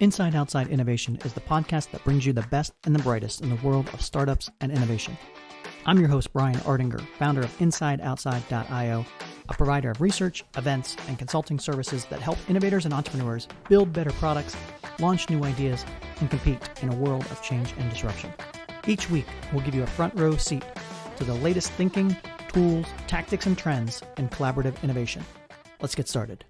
Inside Outside Innovation is the podcast that brings you the best and the brightest in the world of startups and innovation. I'm your host, Brian Ardinger, founder of InsideOutside.io, a provider of research, events, and consulting services that help innovators and entrepreneurs build better products, launch new ideas, and compete in a world of change and disruption. Each week, we'll give you a front row seat to the latest thinking, tools, tactics, and trends in collaborative innovation. Let's get started.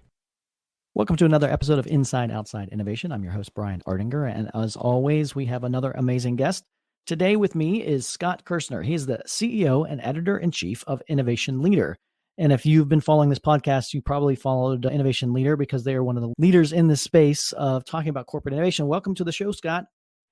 Welcome to another episode of Inside Outside Innovation. I'm your host, Brian Ardinger, and as always, we have another amazing guest. Today with me is Scott Kirsner. He's the CEO and editor-in-chief of Innovation Leader. And if you've been following this podcast, you probably followed Innovation Leader because they are one of the leaders in this space of talking about corporate innovation. Welcome to the show, Scott.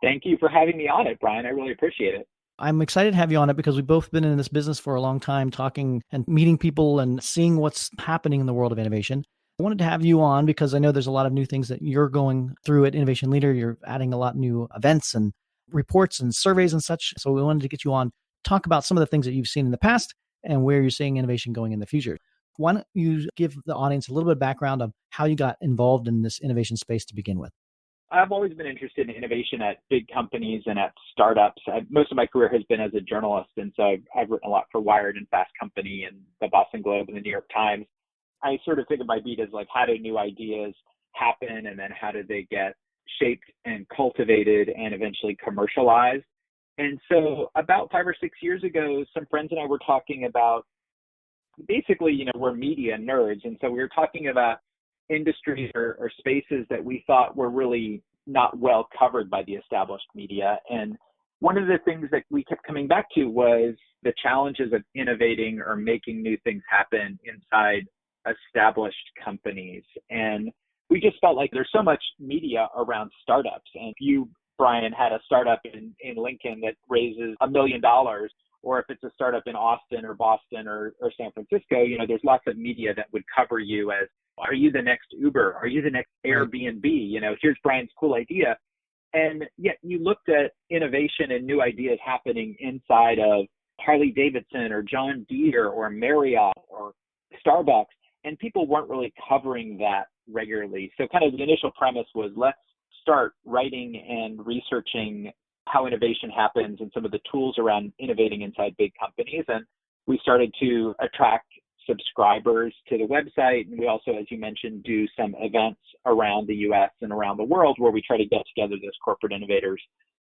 Thank you for having me on it, Brian. I really appreciate it. I'm excited to have you on it because we've both been in this business for a long time, talking and meeting people and seeing what's happening in the world of innovation. I wanted to have you on because I know there's a lot of new things that you're going through at Innovation Leader. You're adding a lot of new events and reports and surveys and such. So we wanted to get you on, talk about some of the things that you've seen in the past and where you're seeing innovation going in the future. Why don't you give the audience a little bit of background on how you got involved in this innovation space to begin with? I've always been interested in innovation at big companies and at startups. Most of my career has been as a journalist, and so I've written a lot for Wired and Fast Company and the Boston Globe and the New York Times. I sort of think of my beat as like, how do new ideas happen, and then how do they get shaped and cultivated and eventually commercialized? And so about 5 or 6 years ago, some friends and I were talking about, basically, we're media nerds. And so we were talking about industries or spaces that we thought were really not well covered by the established media. And one of the things that we kept coming back to was the challenges of innovating or making new things happen inside established companies. And we just felt like there's so much media around startups. And if you, Brian, had a startup in Lincoln that raises $1 million, or if it's a startup in Austin or Boston or San Francisco, there's lots of media that would cover you as, are you the next Uber? Are you the next Airbnb? Here's Brian's cool idea. And yet you looked at innovation and new ideas happening inside of Harley Davidson or John Deere or Marriott or Starbucks, and people weren't really covering that regularly. So kind of the initial premise was, let's start writing and researching how innovation happens and some of the tools around innovating inside big companies. And we started to attract subscribers to the website. And we also, as you mentioned, do some events around the US and around the world where we try to get together those corporate innovators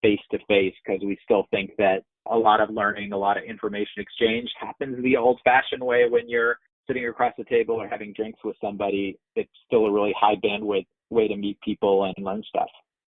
face to face, because we still think that a lot of learning, a lot of information exchange happens the old fashioned way when you're sitting across the table or having drinks with somebody. It's still a really high bandwidth way to meet people and learn stuff.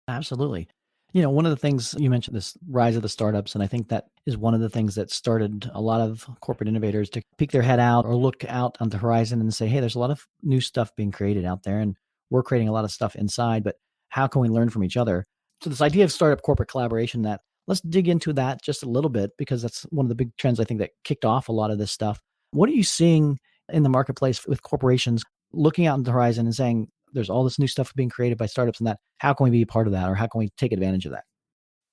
Absolutely. One of the things you mentioned, this rise of the startups, and I think that is one of the things that started a lot of corporate innovators to peek their head out or look out on the horizon and say, hey, there's a lot of new stuff being created out there, and we're creating a lot of stuff inside, but how can we learn from each other? So this idea of startup corporate collaboration, that let's dig into that just a little bit, because that's one of the big trends I think that kicked off a lot of this stuff. What are you seeing in the marketplace with corporations looking out on the horizon and saying, there's all this new stuff being created by startups, and that how can we be a part of that, or how can we take advantage of that?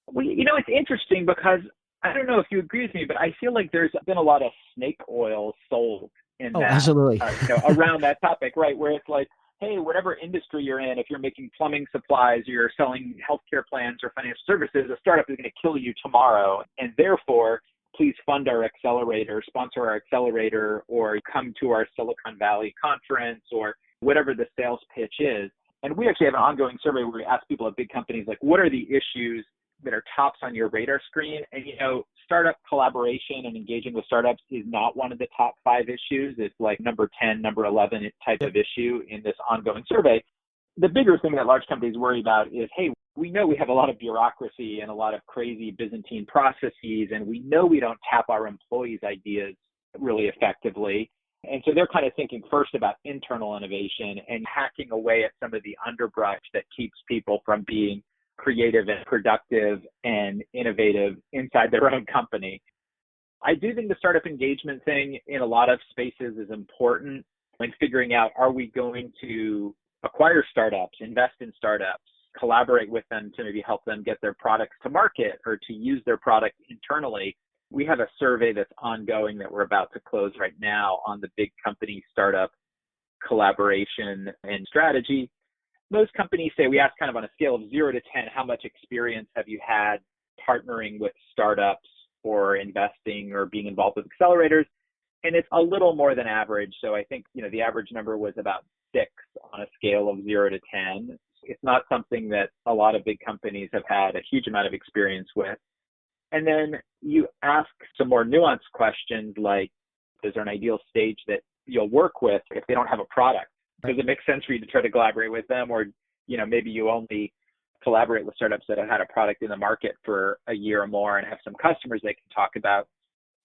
Well, it's interesting because I don't know if you agree with me, but I feel like there's been a lot of snake oil sold in that, absolutely. Around that topic, right? Where it's like, hey, whatever industry you're in, if you're making plumbing supplies, or you're selling healthcare plans or financial services, a startup is going to kill you tomorrow. And therefore, please fund our accelerator, sponsor our accelerator, or come to our Silicon Valley conference, or whatever the sales pitch is. And we actually have an ongoing survey where we ask people at big companies, like, what are the issues that are tops on your radar screen? And, startup collaboration and engaging with startups is not one of the top 5 issues. It's like number 10, number 11 type of issue in this ongoing survey. The bigger thing that large companies worry about is, hey, we know we have a lot of bureaucracy and a lot of crazy Byzantine processes, and we know we don't tap our employees' ideas really effectively. And so they're kind of thinking first about internal innovation and hacking away at some of the underbrush that keeps people from being creative and productive and innovative inside their own company. I do think the startup engagement thing in a lot of spaces is important when figuring out, are we going to acquire startups, invest in startups, collaborate with them to maybe help them get their products to market or to use their product internally? We have a survey that's ongoing that we're about to close right now on the big company startup collaboration and strategy. most companies say, we ask kind of on a scale of 0 to 10, how much experience have you had partnering with startups or investing or being involved with accelerators? And it's a little more than average. So I think, the average number was about 6 on a scale of 0 to 10. It's not something that a lot of big companies have had a huge amount of experience with. And then you ask some more nuanced questions like, is there an ideal stage that you'll work with if they don't have a product? Does it make sense for you to try to collaborate with them? Or, maybe you only collaborate with startups that have had a product in the market for a year or more and have some customers they can talk about.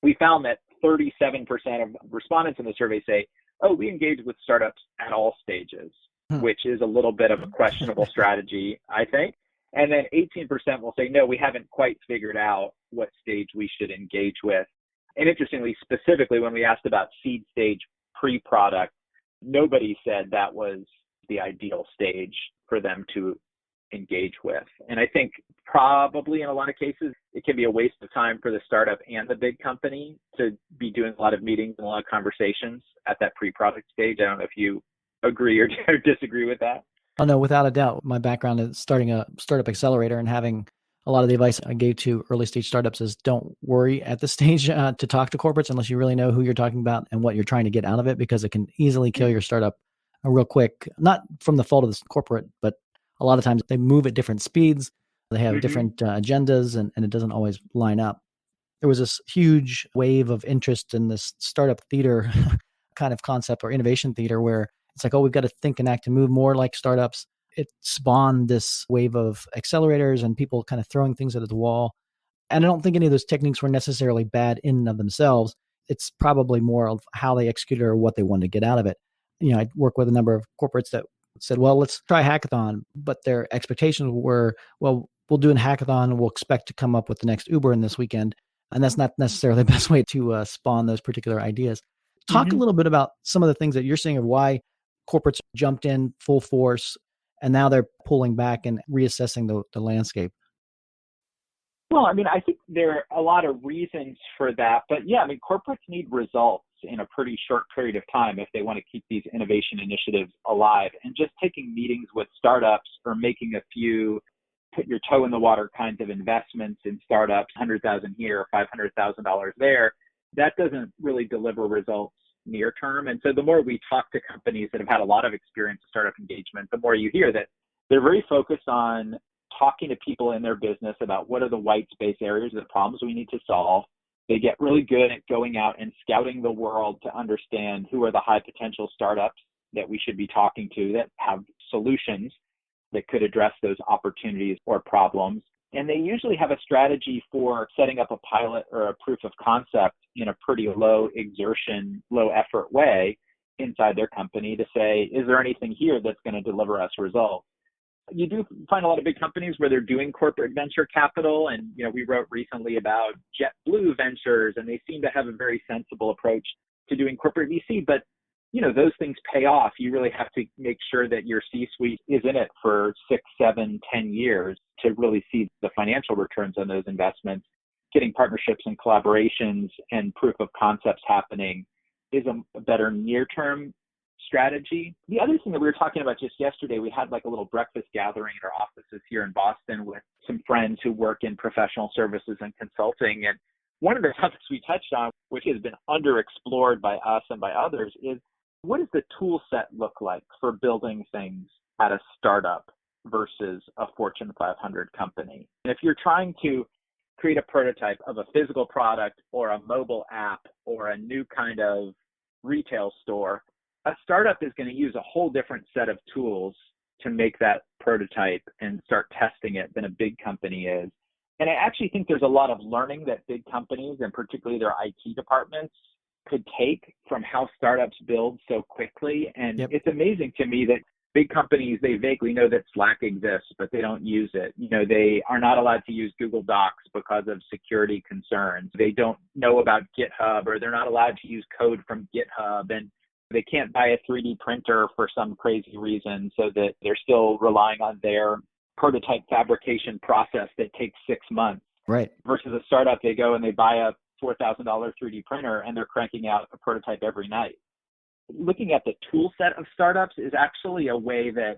We found that 37% of respondents in the survey say, oh, we engage with startups at all stages, which is a little bit of a questionable strategy, I think. And then 18% will say, no, we haven't quite figured out what stage we should engage with. And interestingly, specifically, when we asked about seed stage pre-product, nobody said that was the ideal stage for them to engage with. And I think probably in a lot of cases, it can be a waste of time for the startup and the big company to be doing a lot of meetings and a lot of conversations at that pre-product stage. I don't know if you agree or disagree with that. Oh, no, without a doubt. My background is starting a startup accelerator, and having a lot of the advice I gave to early stage startups is don't worry at this stage to talk to corporates unless you really know who you're talking about and what you're trying to get out of it, because it can easily kill your startup real quick, not from the fault of the corporate, but a lot of times they move at different speeds. They have different agendas, and it doesn't always line up. There was this huge wave of interest in this startup theater kind of concept, or innovation theater, where it's like, oh, we've got to think and act and move more like startups. It spawned this wave of accelerators and people kind of throwing things at the wall. And I don't think any of those techniques were necessarily bad in and of themselves. It's probably more of how they executed or what they wanted to get out of it. I work with a number of corporates that said, well, let's try a hackathon. But their expectations were, well, we'll do a hackathon and we'll expect to come up with the next Uber in this weekend. And that's not necessarily the best way to spawn those particular ideas. Talk a little bit about some of the things that you're seeing of why corporates jumped in full force and now they're pulling back and reassessing the landscape. Well, I think there are a lot of reasons for that. But yeah, corporates need results in a pretty short period of time if they want to keep these innovation initiatives alive. And just taking meetings with startups or making a few put your toe in the water kinds of investments in startups, $100,000 here, $500,000 there, that doesn't really deliver results near term. And so the more we talk to companies that have had a lot of experience with startup engagement, the more you hear that they're very focused on talking to people in their business about what are the white space areas of the problems we need to solve. They get really good at going out and scouting the world to understand who are the high potential startups that we should be talking to that have solutions that could address those opportunities or problems. And they usually have a strategy for setting up a pilot or a proof of concept in a pretty low exertion, low effort way inside their company to say, is there anything here that's going to deliver us results? You do find a lot of big companies where they're doing corporate venture capital. And, we wrote recently about JetBlue Ventures, and they seem to have a very sensible approach to doing corporate VC. But, those things pay off. You really have to make sure that your C-suite is in it for 6, 7, 10 years to really see the financial returns on those investments. Getting partnerships and collaborations and proof of concepts happening is a better near-term strategy. The other thing that we were talking about just yesterday, we had like a little breakfast gathering at our offices here in Boston with some friends who work in professional services and consulting. And one of the topics we touched on, which has been underexplored by us and by others, is what does the tool set look like for building things at a startup versus a Fortune 500 company? And if you're trying to create a prototype of a physical product or a mobile app or a new kind of retail store, a startup is going to use a whole different set of tools to make that prototype and start testing it than a big company is. And I actually think there's a lot of learning that big companies, and particularly their IT departments, could take from how startups build so quickly. And It's amazing to me that big companies, they vaguely know that Slack exists, but they don't use it. They are not allowed to use Google Docs because of security concerns. They don't know about GitHub, or they're not allowed to use code from GitHub. And they can't buy a 3D printer for some crazy reason, so that they're still relying on their prototype fabrication process that takes 6 months. Right. Versus a startup, they go and they buy a $4,000 3D printer and they're cranking out a prototype every night. Looking at the tool set of startups is actually a way that,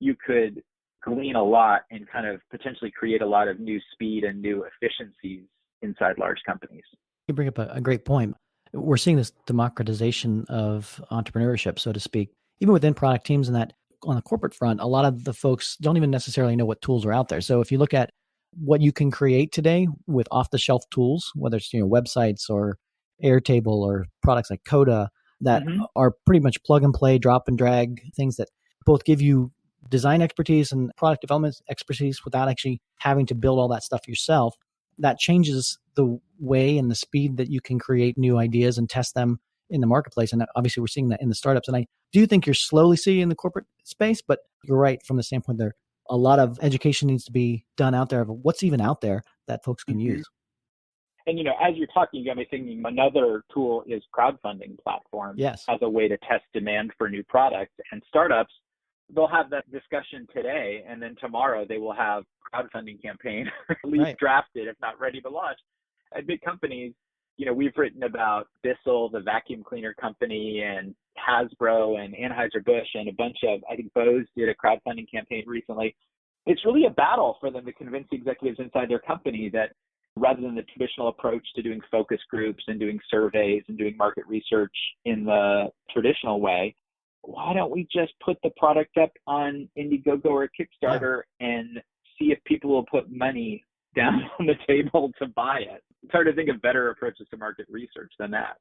you could glean a lot and kind of potentially create a lot of new speed and new efficiencies inside large companies. You bring up a great point. We're seeing this democratization of entrepreneurship, so to speak, even within product teams, and that on the corporate front, a lot of the folks don't even necessarily know what tools are out there. So if you look at what you can create today with off-the-shelf tools, whether it's websites or Airtable or products like Coda that are pretty much plug and play, drop and drag things that both give you design expertise and product development expertise without actually having to build all that stuff yourself, that changes the way and the speed that you can create new ideas and test them in the marketplace. And obviously we're seeing that in the startups. And I do think you're slowly seeing in the corporate space, but you're right from the standpoint there, a lot of education needs to be done out there of what's even out there that folks can use. And, as you're talking, you got me thinking another tool is crowdfunding platforms as a way to test demand for new products. And startups, they'll have that discussion today, and then tomorrow they will have crowdfunding campaign at least drafted, if not ready to launch. At big companies, we've written about Bissell, the vacuum cleaner company, and Hasbro and Anheuser-Busch, and a bunch of, I think Bose did a crowdfunding campaign recently. It's really a battle for them to convince executives inside their company that rather than the traditional approach to doing focus groups and doing surveys and doing market research in the traditional way, why don't we just put the product up on Indiegogo or Kickstarter and see if people will put money down on the table to buy it? It's hard to think of better approaches to market research than that.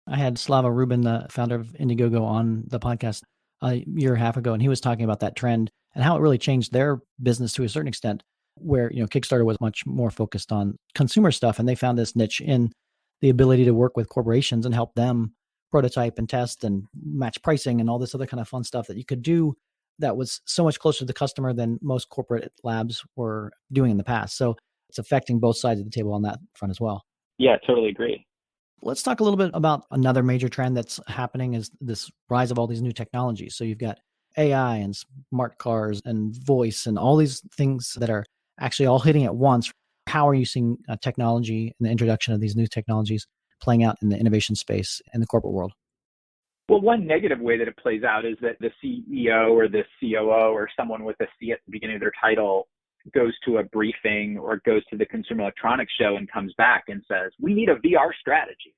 I had Slava Rubin, the founder of Indiegogo, on the podcast a year and a half ago, and he was talking about that trend and how it really changed their business to a certain extent, where Kickstarter was much more focused on consumer stuff, and they found this niche in the ability to work with corporations and help them prototype and test and match pricing and all this other kind of fun stuff that you could do that was so much closer to the customer than most corporate labs were doing in the past. So it's affecting both sides of the table on that front as well. Yeah, totally agree. Let's talk a little bit about another major trend that's happening is this rise of all these new technologies. So you've got AI and smart cars and voice and all these things that are actually all hitting at once. How are you seeing technology and the introduction of these new technologies playing out in the innovation space in the corporate world? Well, one negative way that it plays out is that the CEO or the COO or someone with a C at the beginning of their title goes to a briefing or goes to the Consumer Electronics Show and comes back and says, we need a VR strategy.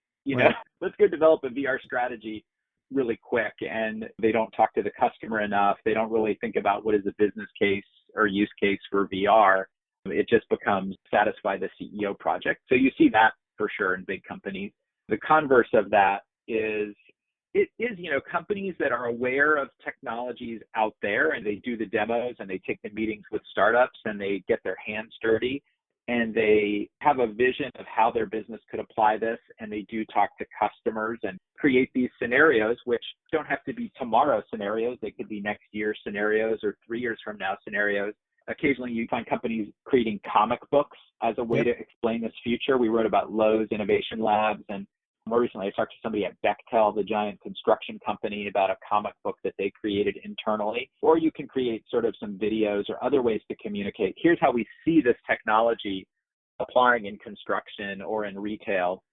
Let's go develop a VR strategy really quick. And they don't talk to the customer enough. They don't really think about what is the business case or use case for VR. It just becomes satisfy the CEO project. So you see that for sure in big companies. The converse of that is companies that are aware of technologies out there and they do the demos and they take the meetings with startups and they get their hands dirty and they have a vision of how their business could apply this and they do talk to customers and create these scenarios, which don't have to be tomorrow scenarios. They could be next year scenarios or 3 years from now scenarios. Occasionally you find companies creating comic books as a way to explain this future. We wrote about Lowe's Innovation Labs, and more recently I talked to somebody at Bechtel, the giant construction company, about a comic book that they created internally. Or you can create sort of some videos or other ways to communicate. Here's how we see this technology applying in construction or in retail,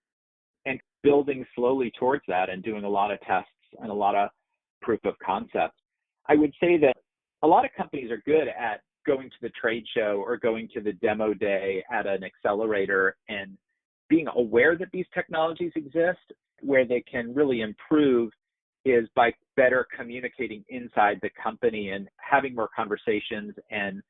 and building slowly towards that and doing a lot of tests and a lot of proof of concept. I would say that a lot of companies are good at going to the trade show or going to the demo day at an accelerator and being aware that these technologies exist. Where they can really improve is by better communicating inside the company and having more conversations and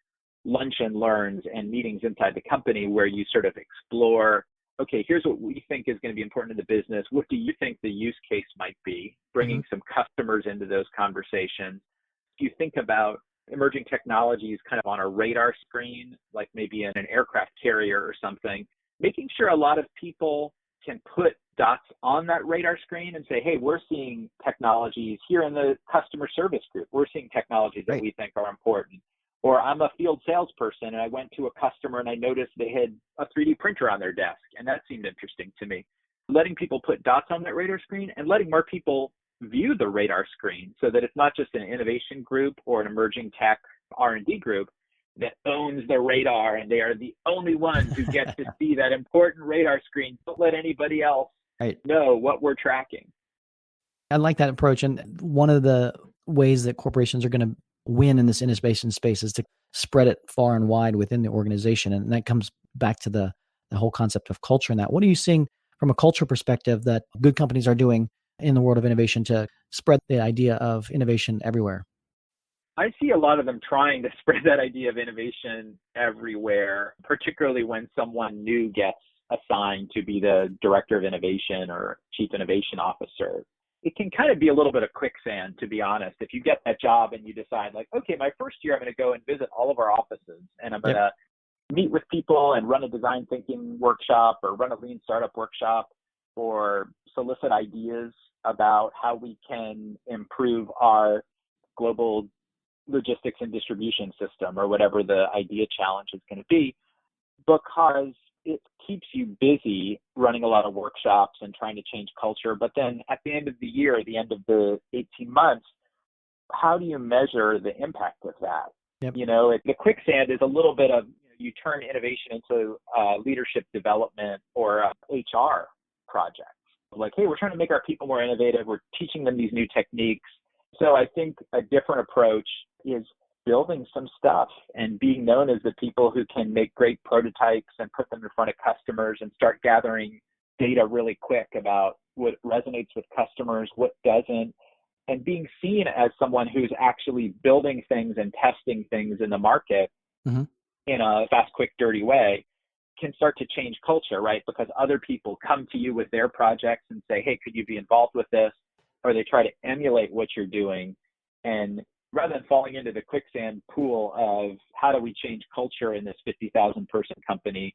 lunch and learns and meetings inside the company where you sort of explore, okay, here's what we think is going to be important to the business. What do you think the use case might be? Bringing some customers into those conversations. If you think about emerging technologies kind of on a radar screen, like maybe in an aircraft carrier or something, making sure a lot of people can put dots on that radar screen and say, hey, we're seeing technologies here in the customer service group. We're seeing technologies that we think are important. Or I'm a field salesperson and I went to a customer and I noticed they had a 3D printer on their desk. And that seemed interesting to me. Letting people put dots on that radar screen and letting more people view the radar screen so that it's not just an innovation group or an emerging tech R&D group that owns the radar and they are the only ones who get to see that important radar screen. Don't let anybody else know what we're tracking. I like that approach. And one of the ways that corporations are going to win in this innovation space is to spread it far and wide within the organization. And that comes back to the whole concept of culture and that. What are you seeing from a culture perspective that good companies are doing in the world of innovation to spread the idea of innovation everywhere? I see a lot of them trying to spread that idea of innovation everywhere, particularly when someone new gets assigned to be the director of innovation or chief innovation officer. It can kind of be a little bit of quicksand, to be honest. If you get that job and you decide like, okay, my first year I'm going to go and visit all of our offices and I'm going to meet with people and run a design thinking workshop or run a lean startup workshop or solicit ideas about how we can improve our global logistics and distribution system or whatever the idea challenge is going to be, because it keeps you busy running a lot of workshops and trying to change culture. But then at the end of the year, at the end of the 18 months, how do you measure the impact of that? Yep. The quicksand is a little bit of, you turn innovation into leadership development or HR projects. Like, hey, we're trying to make our people more innovative. We're teaching them these new techniques. So I think a different approach is building some stuff and being known as the people who can make great prototypes and put them in front of customers and start gathering data really quick about what resonates with customers, what doesn't, and being seen as someone who's actually building things and testing things in the market in a fast, quick, dirty way can start to change culture, right? Because other people come to you with their projects and say, hey, could you be involved with this? Or they try to emulate what you're doing. And rather than falling into the quicksand pool of how do we change culture in this 50,000 person company,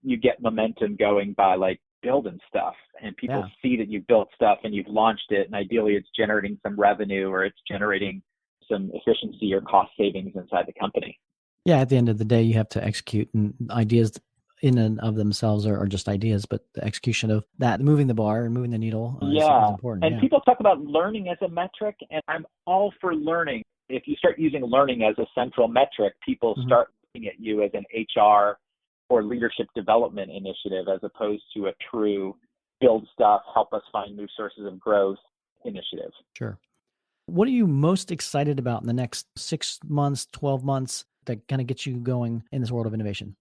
you get momentum going by like building stuff, and people see that you've built stuff and you've launched it, and ideally it's generating some revenue or it's generating some efficiency or cost savings inside the company. Yeah, at the end of the day, you have to execute, and ideas in and of themselves are just ideas, but the execution of that, moving the bar and moving the needle is important. And people talk about learning as a metric, and I'm all for learning. If you start using learning as a central metric, people start looking at you as an HR or leadership development initiative as opposed to a true build stuff, help us find new sources of growth initiative. Sure. What are you most excited about in the next 6 months, 12 months that kind of gets you going in this world of innovation?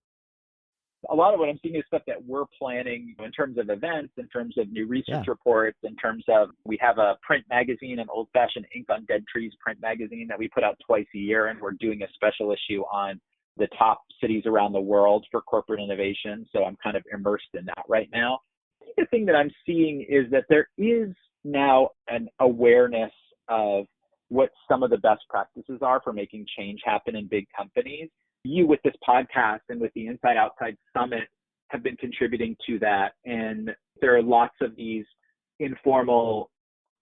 A lot of what I'm seeing is stuff that we're planning in terms of events, in terms of new research reports, in terms of, we have a print magazine, an old-fashioned ink on dead trees print magazine that we put out twice a year, and we're doing a special issue on the top cities around the world for corporate innovation. So I'm kind of immersed in that right now. I think the thing that I'm seeing is that there is now an awareness of what some of the best practices are for making change happen in big companies. You, with this podcast and with the Inside Outside Summit, have been contributing to that. And there are lots of these informal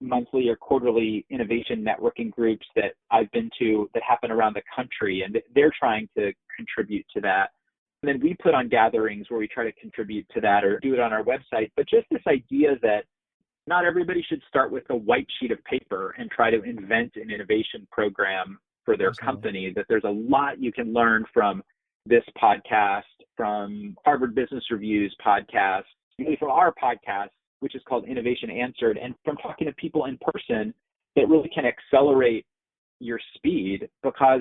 monthly or quarterly innovation networking groups that I've been to that happen around the country, and they're trying to contribute to that. And then we put on gatherings where we try to contribute to that or do it on our website. But just this idea that not everybody should start with a white sheet of paper and try to invent an innovation program for their company, that there's a lot you can learn from this podcast, from Harvard Business Review's podcast, really from our podcast, which is called Innovation Answered, and from talking to people in person that really can accelerate your speed, because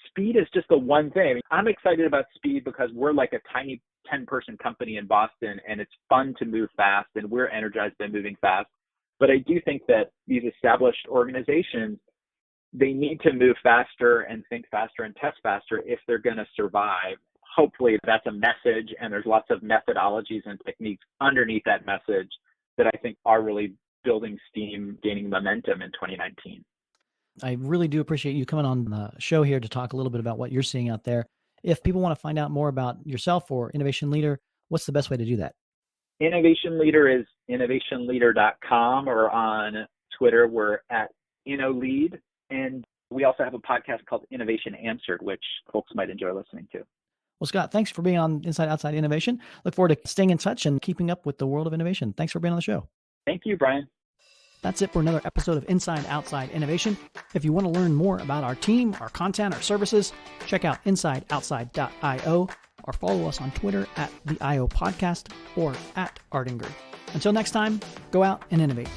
speed is just the one thing. I mean, I'm excited about speed because we're like a tiny 10-person company in Boston, and it's fun to move fast, and we're energized by moving fast. But I do think that these established organizations, they need to move faster and think faster and test faster if they're going to survive. Hopefully that's a message, and there's lots of methodologies and techniques underneath that message that I think are really building steam, gaining momentum in 2019. I really do appreciate you coming on the show here to talk a little bit about what you're seeing out there. If people want to find out more about yourself or Innovation Leader, what's the best way to do that? Innovation Leader is innovationleader.com, or on Twitter, we're at InnoLead. And we also have a podcast called Innovation Answered, which folks might enjoy listening to. Well, Scott, thanks for being on Inside Outside Innovation. Look forward to staying in touch and keeping up with the world of innovation. Thanks for being on the show. Thank you, Brian. That's it for another episode of Inside Outside Innovation. If you want to learn more about our team, our content, our services, check out insideoutside.io or follow us on Twitter at the IO Podcast or at Ardinger. Until next time, go out and innovate.